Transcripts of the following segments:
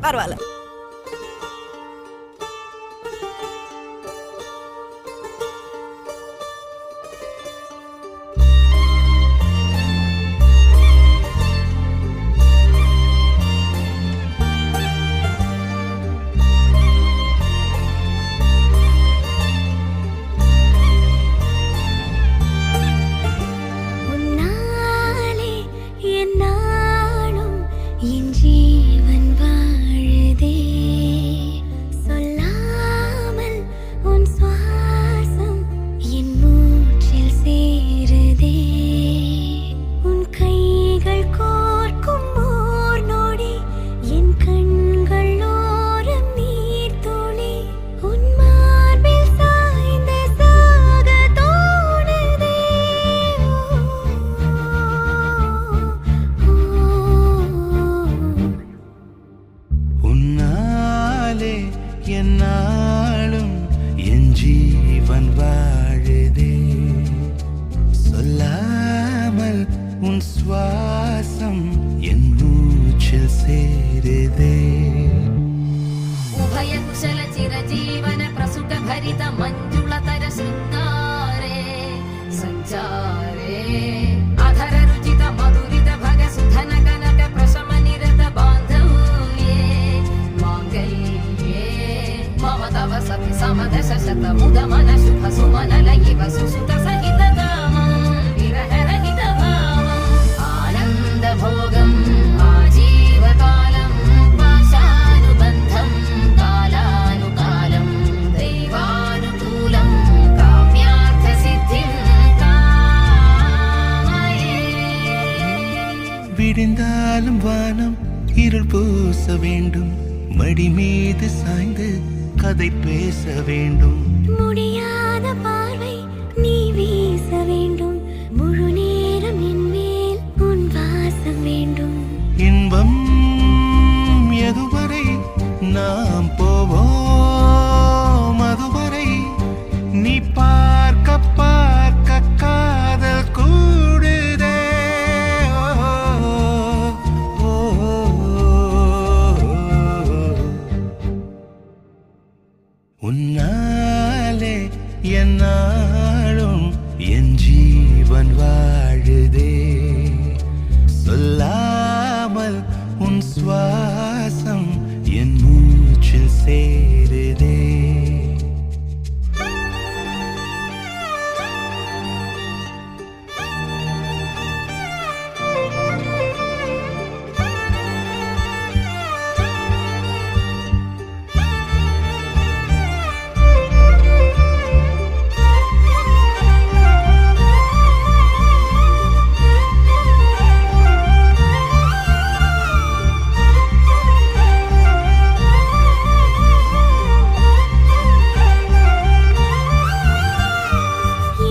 பரவாயில்ல. என்னாலும் என் ஜீவன் வாழுதே, சொல்லாமல் உன் சுவாசம் என் மூச்சில் சேருதே. உபய குஷல சிரஜீவன பிரசுக பரித மஞ்சுளதர சிங்காரே சஞ்சாரே அதர ருச்சித மதுரித பக சுதன கனக பிரசம நிரத பாந்தவ்யே மாங்கல்யே மம தவ சதி சமதச சத முத மன சுப சுமன லயிவ சுசுத சகித காமம் விரஹ ரஹித பாவம் ஆனந்த போகம் ஆஜீவகாலம் பாஷானுபந்தம் காலானுகாலம் தெய்வானுகூலம் காம்யார்த்த சித்திம் காமயே. விடிந்தாலும் வானம் இருள் பூச வேண்டும், மடி மீது சாய்ந்து கதை பேச வேண்டும். முடியாத பார்வை நீ வீச வேண்டும், முழு நேரம் என் மேல் உன் வாசம் வேண்டும். இன்பம் எதுவரை நாம் போவோம், அதுவரை நீ பார்க்க பார்க்க காதல் கூடுதே. ஓ, உன்னாலே என்னாலும் என் ஜீவன் வாழுதே, சொல்லாமல் உன் சுவாசம் என் மூச்சில் சேருதே.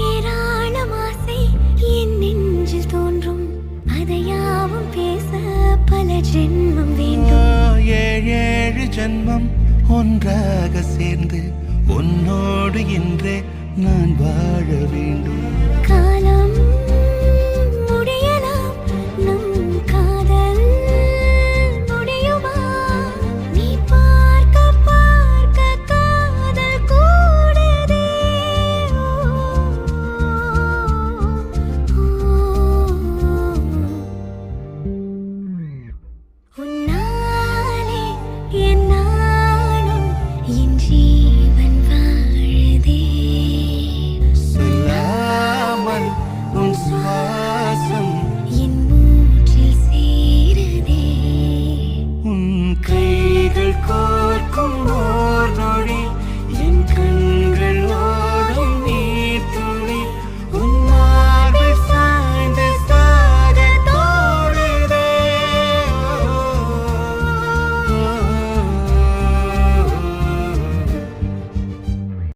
ஏராளம் ஆசை என் நெஞ்சில் தோன்றும், அதையாவும் பேச பல ஜென்மம் வேண்டும். ஏழு ஜென்மம் ஒன்றாக சேர்ந்து உன்னோடு இன்றே நான் வாழ வேண்டும்.